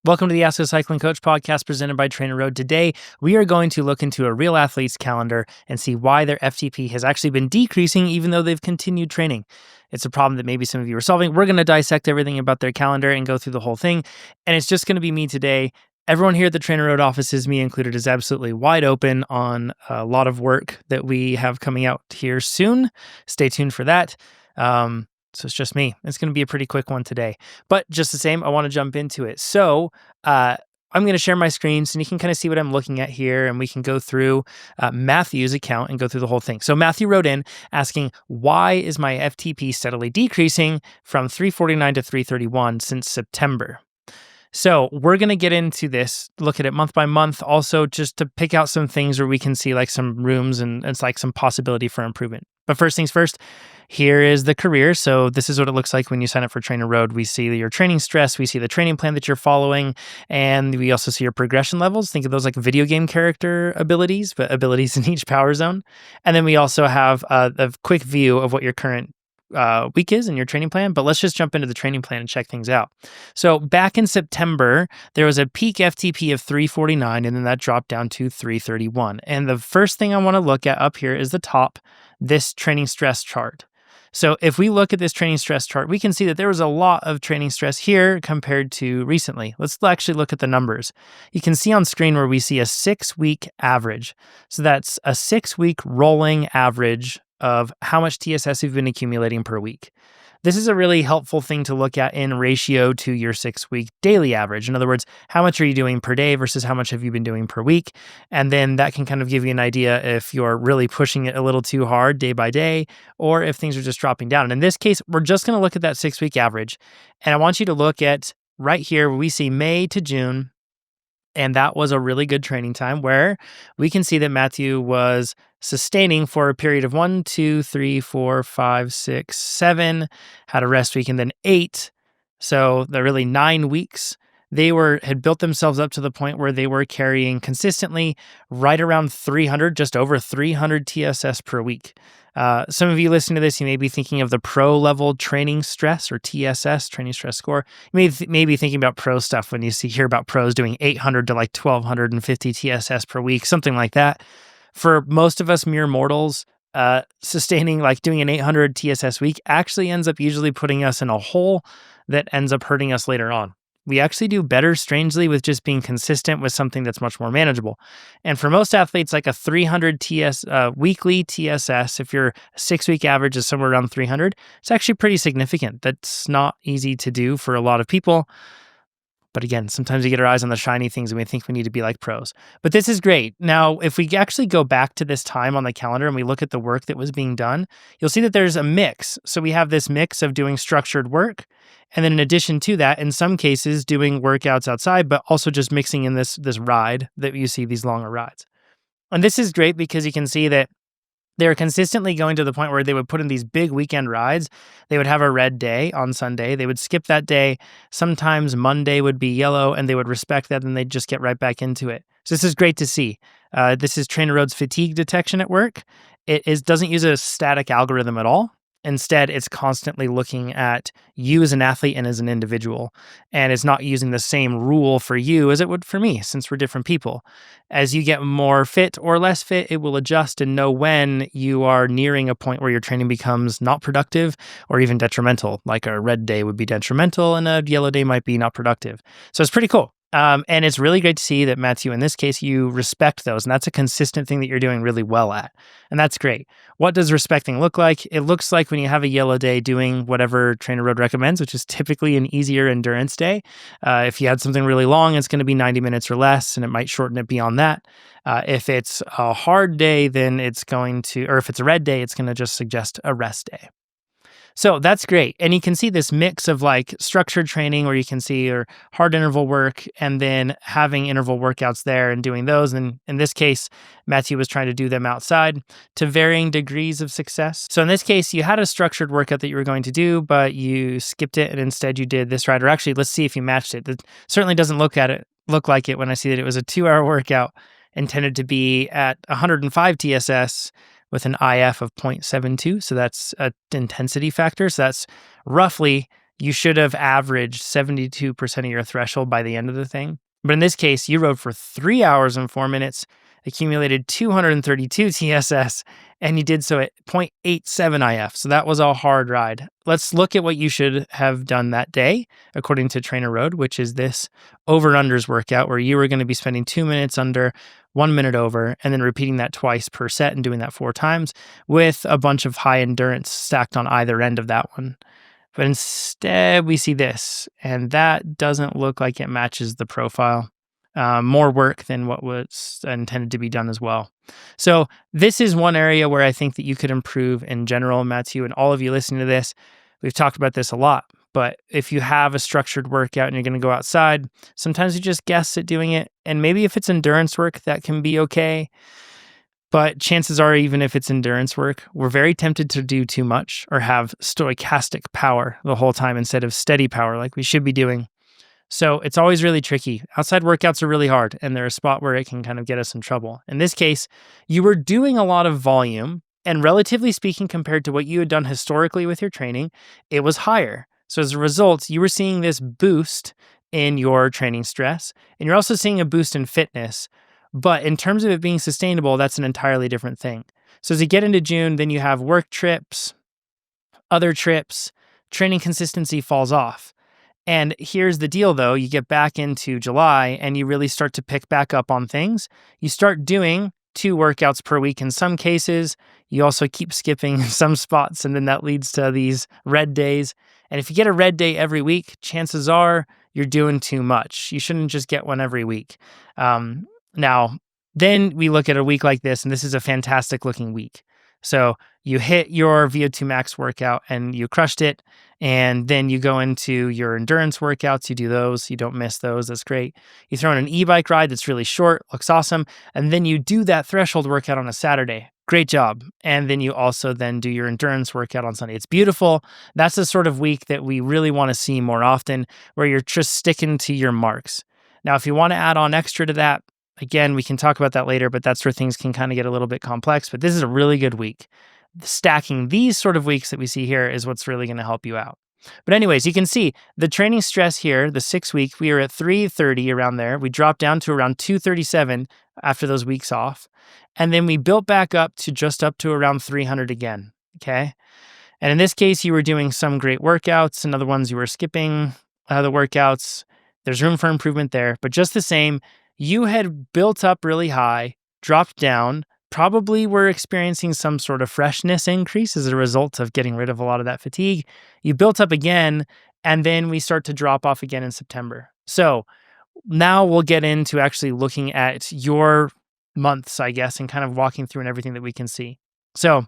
Welcome to the Ask a Cycling Coach podcast presented by TrainerRoad. Today, we are going to look into a real athlete's calendar and see why their FTP has actually been decreasing even though they've continued training. It's a problem that maybe some of you are solving. We're going to dissect everything about their calendar and go through the whole thing. And it's just going to be me today. Everyone here at the TrainerRoad offices, me included, is absolutely wide open on a lot of work that we have coming out here soon. Stay tuned for that. So it's just me. It's going to be a pretty quick one today. But just the same, I want to jump into it. So I'm going to share my screen so you can kind of see what I'm looking at here, and we can go through Matthew's account and go through the whole thing. So Mattheu wrote in asking, why is my FTP steadily decreasing from 349 to 331 since September? So we're going to get into this, look at it month by month, also just to pick out some things where we can see like some rooms and it's like some possibility for improvement. But first things first, here is the career. So this is what it looks like when you sign up for TrainerRoad. We see your training stress, we see the training plan that you're following, and we also see your progression levels. Think of those like video game character abilities, but abilities in each power zone. And then we also have a quick view of what your current week is in your training plan, but let's just jump into the training plan and check things out. So back in September, there was a peak FTP of 349, and then that dropped down to 331. And the first thing I want to look at up here is the top, this training stress chart. So if we look at this training stress chart, we can see that there was a lot of training stress here compared to recently. Let's actually look at the numbers. You can see on screen where we see a 6-week average. So that's a 6-week rolling average of how much TSS you've been accumulating per week. This is a really helpful thing to look at in ratio to your 6-week daily average. In other words, how much are you doing per day versus how much have you been doing per week? And then that can kind of give you an idea if you're really pushing it a little too hard day by day, or if things are just dropping down. And in this case, we're just going to look at that 6-week average. And I want you to look at right here where we see May to June. And that was a really good training time where we can see that Mattheu was sustaining for a period of 1, 2, 3, 4, 5, 6, 7, had a rest week, and then 8. So they're really 9 weeks. They had built themselves up to the point where they were carrying consistently right around 300, just over 300 TSS per week. Some of you listening to this, you may be thinking of the pro level training stress or TSS, training stress score. You may be thinking about pro stuff when you hear about pros doing 800 to like 1250 TSS per week, something like that. For most of us mere mortals, sustaining like doing an 800 TSS week actually ends up usually putting us in a hole that ends up hurting us later on. We actually do better, strangely, with just being consistent with something that's much more manageable. And for most athletes, like a 300 weekly TSS, if your 6-week average is somewhere around 300, it's actually pretty significant. That's not easy to do for a lot of people. But again, sometimes we get our eyes on the shiny things and we think we need to be like pros. But this is great. Now, if we actually go back to this time on the calendar and we look at the work that was being done, you'll see that there's a mix. So we have this mix of doing structured work. And then in addition to that, in some cases, doing workouts outside, but also just mixing in this ride that you see, these longer rides. And this is great because you can see that they were consistently going to the point where they would put in these big weekend rides. They would have a red day on Sunday. They would skip that day. Sometimes Monday would be yellow, and they would respect that, and they'd just get right back into it. So this is great to see. This is TrainerRoad's fatigue detection at work. It doesn't use a static algorithm at all. Instead, it's constantly looking at you as an athlete and as an individual, and it's not using the same rule for you as it would for me, since we're different people. As you get more fit or less fit, it will adjust and know when you are nearing a point where your training becomes not productive or even detrimental, like a red day would be detrimental and a yellow day might be not productive. So it's pretty cool. And it's really great to see that, Mattheu, in this case, you respect those. And that's a consistent thing that you're doing really well at. And that's great. What does respecting look like? It looks like when you have a yellow day doing whatever TrainerRoad recommends, which is typically an easier endurance day. If you had something really long, it's going to be 90 minutes or less, and it might shorten it beyond that. If it's a hard day, then it's going to, or if it's a red day, it's going to just suggest a rest day. So that's great. And you can see this mix of like structured training where you can see your hard interval work and then having interval workouts there and doing those. And in this case, Mattheu was trying to do them outside to varying degrees of success. So in this case, you had a structured workout that you were going to do, but you skipped it and instead you did this ride. Or actually, let's see if you matched it. It certainly doesn't look like it when I see that it was a 2-hour workout intended to be at 105 TSS with an IF of 0.72. So that's an intensity factor. So that's roughly you should have averaged 72% of your threshold by the end of the thing. But in this case, you rode for 3 hours and 4 minutes, accumulated 232 TSS, and you did so at 0.87 IF. So that was a hard ride. Let's look at what you should have done that day, according to TrainerRoad, which is this over-unders workout where you were going to be spending 2 minutes under, 1 minute over, and then repeating that twice per set and doing that 4 times with a bunch of high endurance stacked on either end of that one. But instead, we see this, and that doesn't look like it matches the profile. More work than what was intended to be done as well. So this is one area where I think that you could improve in general, Mattheu, and all of you listening to this. We've talked about this a lot, but if you have a structured workout and you're going to go outside, sometimes you just guess at doing it. And maybe if it's endurance work, that can be okay. But chances are, even if it's endurance work, we're very tempted to do too much or have stochastic power the whole time instead of steady power like we should be doing. So it's always really tricky. Outside workouts are really hard, and they're a spot where it can kind of get us in trouble. In this case, you were doing a lot of volume, and relatively speaking, compared to what you had done historically with your training, it was higher. So as a result, you were seeing this boost in your training stress, and you're also seeing a boost in fitness. But in terms of it being sustainable, that's an entirely different thing. So as you get into June, then you have work trips, other trips, training consistency falls off. And here's the deal though, you get back into July and you really start to pick back up on things. You start doing 2 workouts per week in some cases. You also keep skipping some spots, and then that leads to these red days. And if you get a red day every week, chances are you're doing too much. You shouldn't just get one every week. Now, then we look at a week like this, and this is a fantastic looking week. So you hit your VO2 max workout and you crushed it. And then you go into your endurance workouts. You do those. You don't miss those. That's great. You throw in an e-bike ride that's really short, looks awesome. And then you do that threshold workout on a Saturday. Great job. And then you also then do your endurance workout on Sunday. It's beautiful. That's the sort of week that we really want to see more often, where you're just sticking to your marks. Now, if you want to add on extra to that, again, we can talk about that later, but that's where things can kind of get a little bit complex. But this is a really good week. Stacking these sort of weeks that we see here is what's really going to help you out. But anyways, you can see the training stress here, the 6 week, we were at 330 around there. We dropped down to around 237 after those weeks off. And then we built back up to just up to around 300 again, okay? And in this case, you were doing some great workouts and other ones you were skipping the workouts. There's room for improvement there. But just the same, you had built up really high, dropped down, probably were experiencing some sort of freshness increase as a result of getting rid of a lot of that fatigue. You built up again, and then we start to drop off again in September. So now we'll get into actually looking at your months, I guess, and kind of walking through and everything that we can see. So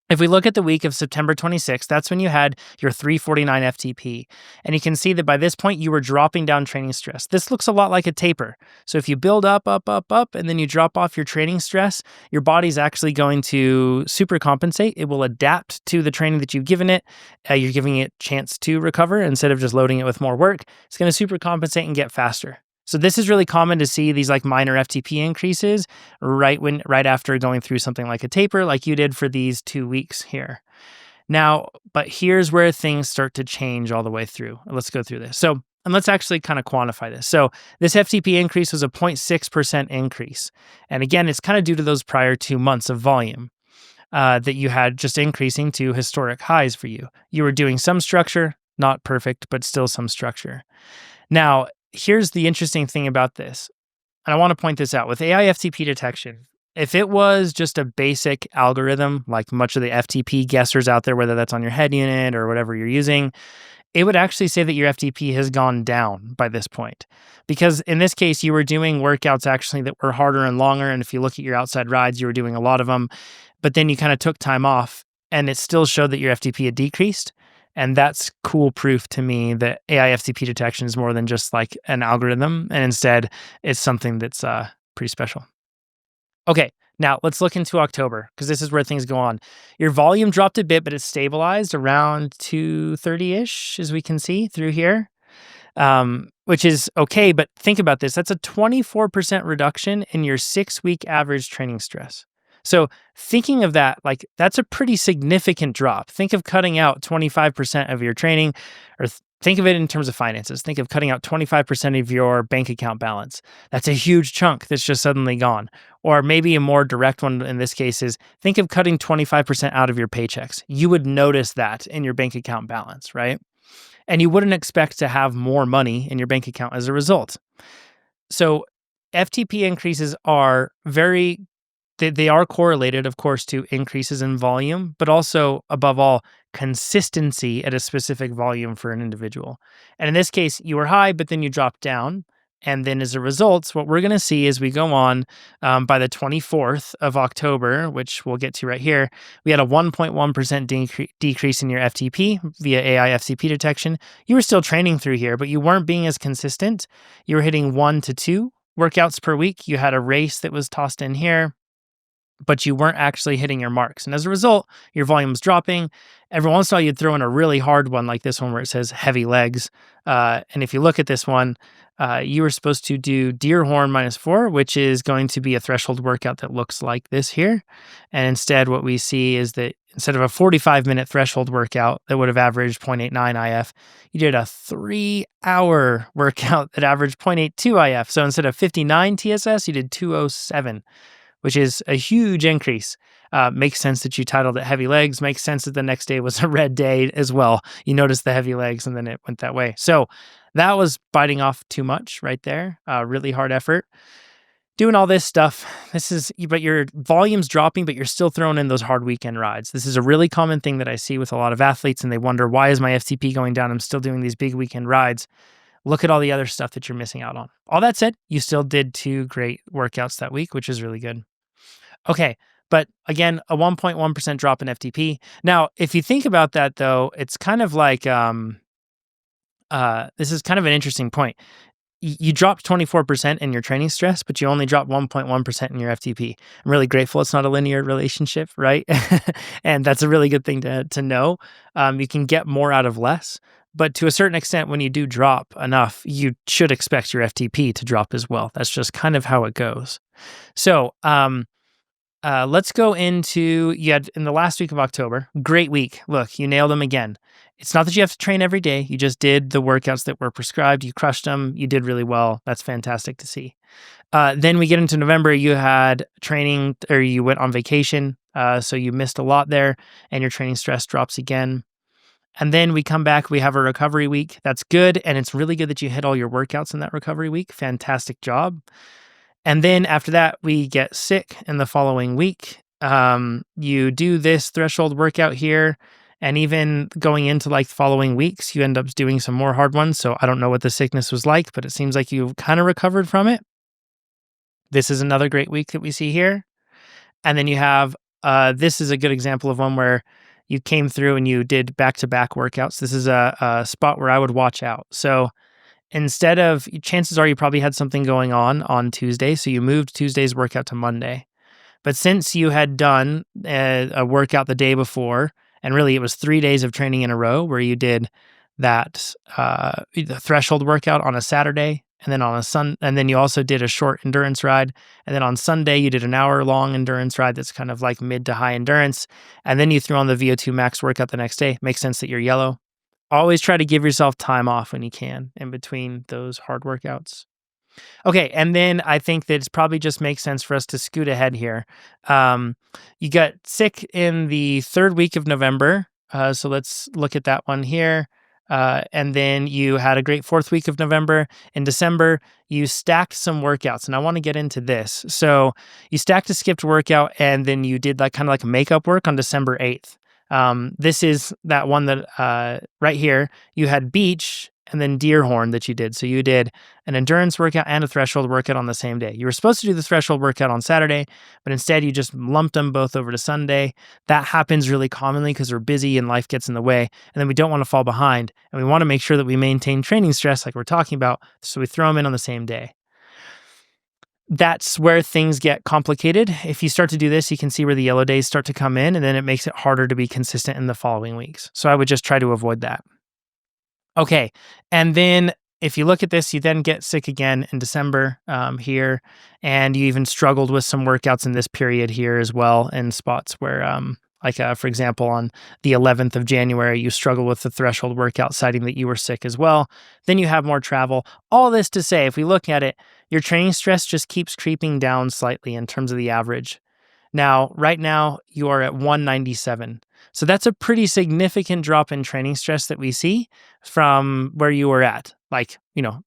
if we look at the week of September 26th, that's when you had your 349 FTP. And you can see that by this point, you were dropping down training stress. This looks a lot like a taper. So if you build up, and then you drop off your training stress, your body's actually going to super compensate. It will adapt to the training that you've given it. You're giving it a chance to recover instead of just loading it with more work. It's going to super compensate and get faster. So this is really common to see these like minor FTP increases right after going through something like a taper, like you did for these 2 weeks here. Now, but here's where things start to change all the way through. Let's go through this. So, and let's actually kind of quantify this. So this FTP increase was a 0.6% increase. And again, it's kind of due to those prior 2 months of volume that you had just increasing to historic highs for you. You were doing some structure, not perfect, but still some structure. Now, here's the interesting thing about this, and I want to point this out. With AI FTP detection, if it was just a basic algorithm, like much of the FTP guessers out there, whether that's on your head unit or whatever you're using, it would actually say that your FTP has gone down by this point. Because in this case, you were doing workouts actually that were harder and longer, and if you look at your outside rides, you were doing a lot of them, but then you kind of took time off, and it still showed that your FTP had decreased. And that's cool proof to me that AI FTP detection is more than just like an algorithm, and instead it's something that's pretty special. Okay, now let's look into October, because this is where things go on. Your volume dropped a bit, but it's stabilized around 230-ish, as we can see through here, which is okay, but think about this. That's a 24% reduction in your 6-week average training stress. So thinking of that, like that's a pretty significant drop. Think of cutting out 25% of your training, or think of it in terms of finances. Think of cutting out 25% of your bank account balance. That's a huge chunk that's just suddenly gone. Or maybe a more direct one in this case is think of cutting 25% out of your paychecks. You would notice that in your bank account balance, right? And you wouldn't expect to have more money in your bank account as a result. So FTP increases are they are correlated, of course, to increases in volume, but also, above all, consistency at a specific volume for an individual. And in this case, you were high, but then you dropped down. And then as a result, what we're going to see as we go on by the 24th of October, which we'll get to right here, we had a 1.1% decrease in your FTP via AI FTP detection. You were still training through here, but you weren't being as consistent. You were hitting 1 to 2 workouts per week. You had a race that was tossed in here, but you weren't actually hitting your marks. And as a result, your volume's dropping. Every once in a while, you'd throw in a really hard one like this one where it says heavy legs. And if you look at this one, you were supposed to do deer horn -4, which is going to be a threshold workout that looks like this here. And instead, what we see is that instead of a 45-minute threshold workout that would have averaged 0.89 IF, you did a 3-hour workout that averaged 0.82 IF. So instead of 59 TSS, you did 207, which is a huge increase. Makes sense that you titled it heavy legs. Makes sense that the next day was a red day as well. You noticed the heavy legs and then it went that way. So that was biting off too much right there. Really hard effort. Doing all this stuff, but your volume's dropping, but you're still throwing in those hard weekend rides. This is a really common thing that I see with a lot of athletes, and they wonder, why is my FTP going down? I'm still doing these big weekend rides. Look at all the other stuff that you're missing out on. All that said, you still did 2 great workouts that week, which is really good. Okay, but again, a 1.1% drop in FTP. Now, if you think about that, though, it's kind of like this is kind of an interesting point. You dropped 24% in your training stress, but you only dropped 1.1% in your FTP. I'm really grateful it's not a linear relationship, right? And that's a really good thing to know. You can get more out of less, but to a certain extent, when you do drop enough, you should expect your FTP to drop as well. That's just kind of how it goes. So let's go into, you had in the last week of October, great week. Look, you nailed them again. It's not that you have to train every day. You just did the workouts that were prescribed. You crushed them. You did really well. That's fantastic to see. Then we get into November. You had training, or you went on vacation. So you missed a lot there, and your training stress drops again. And then we come back. We have a recovery week. That's good. And it's really good that you hit all your workouts in that recovery week. Fantastic job. And then after that, we get sick in the following week. You do this threshold workout here, and even going into like the following weeks, you end up doing some more hard ones. So I don't know what the sickness was like, but it seems like you kind of recovered from it. This is another great week that we see here. And then you have, this is a good example of one where you came through and you did back-to-back workouts. This is a spot where I would watch out. So instead of, chances are you probably had something going on Tuesday, so you moved Tuesday's workout to Monday. But since you had done a workout the day before, and really it was 3 days of training in a row where you did that the threshold workout on a Saturday, and then and then you also did a short endurance ride, and then on Sunday you did an hour-long endurance ride that's kind of like mid to high endurance, and then you threw on the VO2 max workout the next day. Makes sense that you're yellow. Always try to give yourself time off when you can in between those hard workouts. Okay, and then I think that it probably just makes sense for us to scoot ahead here. You got sick in the 3rd week of November, so let's look at that one here. And then you had a great 4th week of November. In December, you stacked some workouts, and I want to get into this. So you stacked a skipped workout, and then you did like kind of like makeup work on December 8th. This is that one that right here, you had beach and then deer horn that you did. So you did an endurance workout and a threshold workout on the same day. You were supposed to do the threshold workout on Saturday, but instead you just lumped them both over to Sunday. That happens really commonly because we're busy and life gets in the way. And then we don't want to fall behind. And we want to make sure that we maintain training stress like we're talking about. So we throw them in on the same day. That's where things get complicated. If you start to do this, you can see where the yellow days start to come in, and then it makes it harder to be consistent in the following weeks. So I would just try to avoid that. Okay, and then if you look at this, you then get sick again in December here, and you even struggled with some workouts in this period here as well in spots where, for example, on the 11th of January, you struggled with the threshold workout, citing that you were sick as well. Then you have more travel. All this to say, if we look at it, your training stress just keeps creeping down slightly in terms of the average. Now, right now, you are at 197. So that's a pretty significant drop in training stress that we see from where you were at.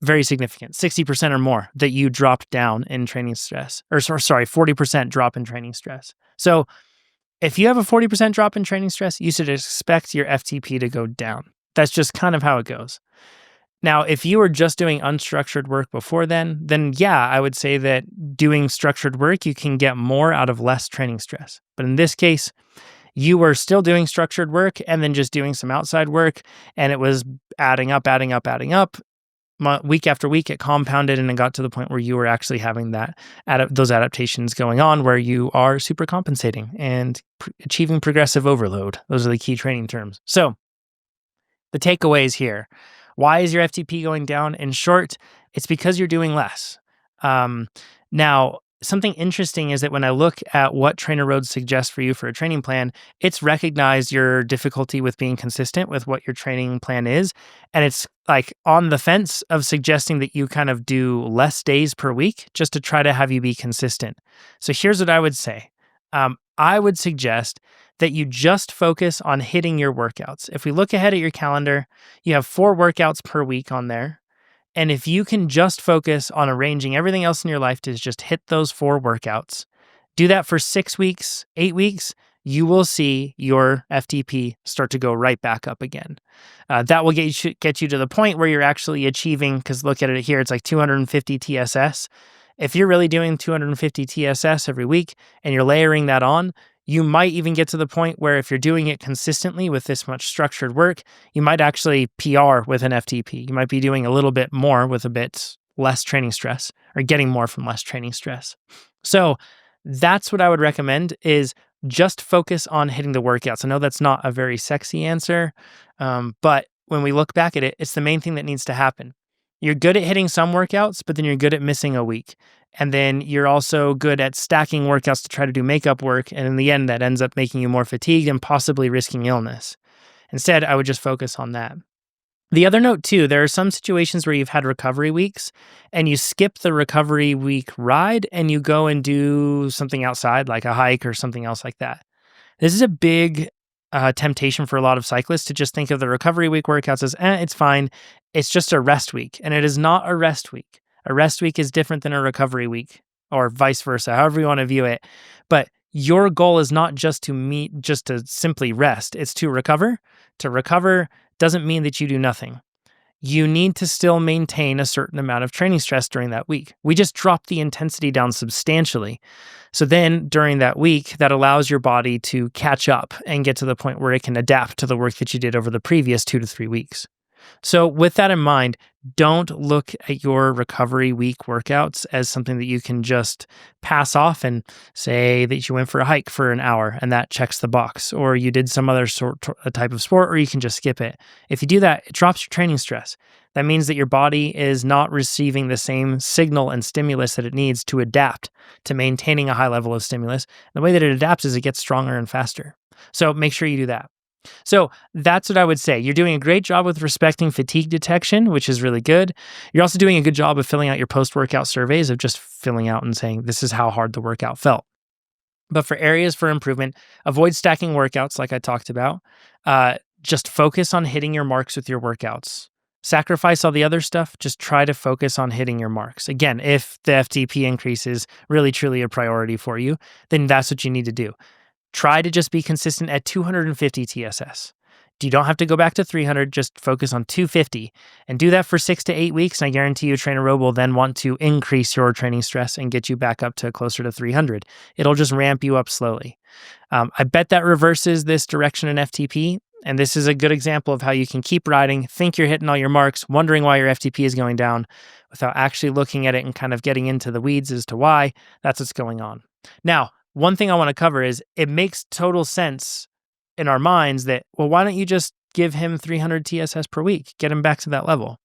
Very significant, 60% or more that you dropped down in training stress. Or sorry, 40% drop in training stress. So if you have a 40% drop in training stress, you should expect your FTP to go down. That's just kind of how it goes. Now, if you were just doing unstructured work before then yeah, I would say that doing structured work, you can get more out of less training stress. But in this case, you were still doing structured work and then just doing some outside work, and it was adding up. Week after week, it compounded, and it got to the point where you were actually having those adaptations going on where you are super compensating and achieving progressive overload. Those are the key training terms. So the takeaways here. Why is your FTP going down? In short, it's because you're doing less. Now, something interesting is that when I look at what TrainerRoad suggests for you for a training plan, it's recognized your difficulty with being consistent with what your training plan is. And it's like on the fence of suggesting that you kind of do less days per week just to try to have you be consistent. So here's what I would say. I would suggest that you just focus on hitting your workouts. If we look ahead at your calendar, you have 4 workouts per week on there. And if you can just focus on arranging everything else in your life to just hit those 4 workouts, do that for 6 weeks, 8 weeks, you will see your FTP start to go right back up again. That will get you to the point where you're actually achieving, because look at it here, it's like 250 TSS. If you're really doing 250 TSS every week and you're layering that on, you might even get to the point where if you're doing it consistently with this much structured work, you might actually PR with an FTP. You might be doing a little bit more with a bit less training stress, or getting more from less training stress. So that's what I would recommend, is just focus on hitting the workouts. I know that's not a very sexy answer, but when we look back at it, it's the main thing that needs to happen. You're good at hitting some workouts, but then you're good at missing a week. And then you're also good at stacking workouts to try to do makeup work. And in the end, that ends up making you more fatigued and possibly risking illness. Instead, I would just focus on that. The other note too, there are some situations where you've had recovery weeks and you skip the recovery week ride and you go and do something outside, like a hike or something else like that. This is a big temptation for a lot of cyclists to just think of the recovery week workouts as, it's fine. It's just a rest week. And it is not a rest week. A rest week is different than a recovery week, or vice versa, however you want to view it. But your goal is not just to simply rest. It's to recover. To recover doesn't mean that you do nothing. You need to still maintain a certain amount of training stress during that week. We just dropped the intensity down substantially. So then during that week, that allows your body to catch up and get to the point where it can adapt to the work that you did over the previous 2 to 3 weeks. So with that in mind, don't look at your recovery week workouts as something that you can just pass off and say that you went for a hike for an hour and that checks the box, or you did some other type of sport, or you can just skip it. If you do that, it drops your training stress. That means that your body is not receiving the same signal and stimulus that it needs to adapt to maintaining a high level of stimulus. And the way that it adapts is it gets stronger and faster. So make sure you do that. So that's what I would say. You're doing a great job with respecting fatigue detection, which is really good. You're also doing a good job of filling out your post-workout surveys, of just filling out and saying, this is how hard the workout felt. But for areas for improvement, avoid stacking workouts like I talked about. Just focus on hitting your marks with your workouts. Sacrifice all the other stuff. Just try to focus on hitting your marks. Again, if the FTP increase is really, truly a priority for you, then that's what you need to do. Try to just be consistent at 250 TSS. You don't have to go back to 300, just focus on 250 and do that for 6 to 8 weeks. And I guarantee you TrainerRoad will then want to increase your training stress and get you back up to closer to 300. It'll just ramp you up slowly. I bet that reverses this direction in FTP. And this is a good example of how you can keep riding, think you're hitting all your marks, wondering why your FTP is going down without actually looking at it and kind of getting into the weeds as to why. That's what's going on. Now, one thing I want to cover is it makes total sense in our minds that, well, why don't you just give him 300 TSS per week, get him back to that level?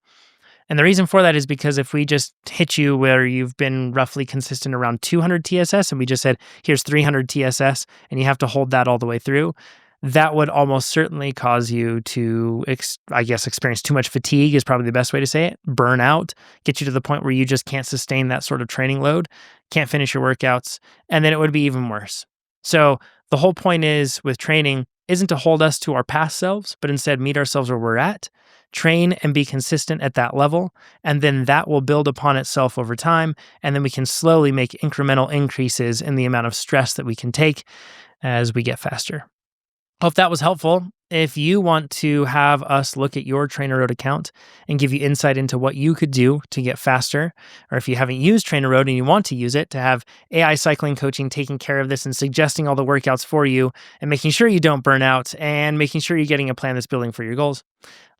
And the reason for that is because if we just hit you where you've been roughly consistent around 200 TSS and we just said, here's 300 TSS, and you have to hold that all the way through, that would almost certainly cause you to, experience too much fatigue is probably the best way to say it, burn out, get you to the point where you just can't sustain that sort of training load, can't finish your workouts, and then it would be even worse. So the whole point is with training isn't to hold us to our past selves, but instead meet ourselves where we're at, train and be consistent at that level, and then that will build upon itself over time, and then we can slowly make incremental increases in the amount of stress that we can take as we get faster. Hope that was helpful. If you want to have us look at your TrainerRoad account and give you insight into what you could do to get faster, or if you haven't used TrainerRoad and you want to use it to have AI cycling coaching taking care of this and suggesting all the workouts for you and making sure you don't burn out and making sure you're getting a plan that's building for your goals,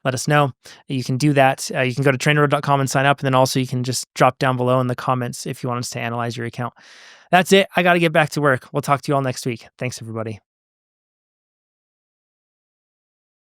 let us know. You can do that. You can go to trainerroad.com and sign up. And then also you can just drop down below in the comments if you want us to analyze your account. That's it. I got to get back to work. We'll talk to you all next week. Thanks, everybody.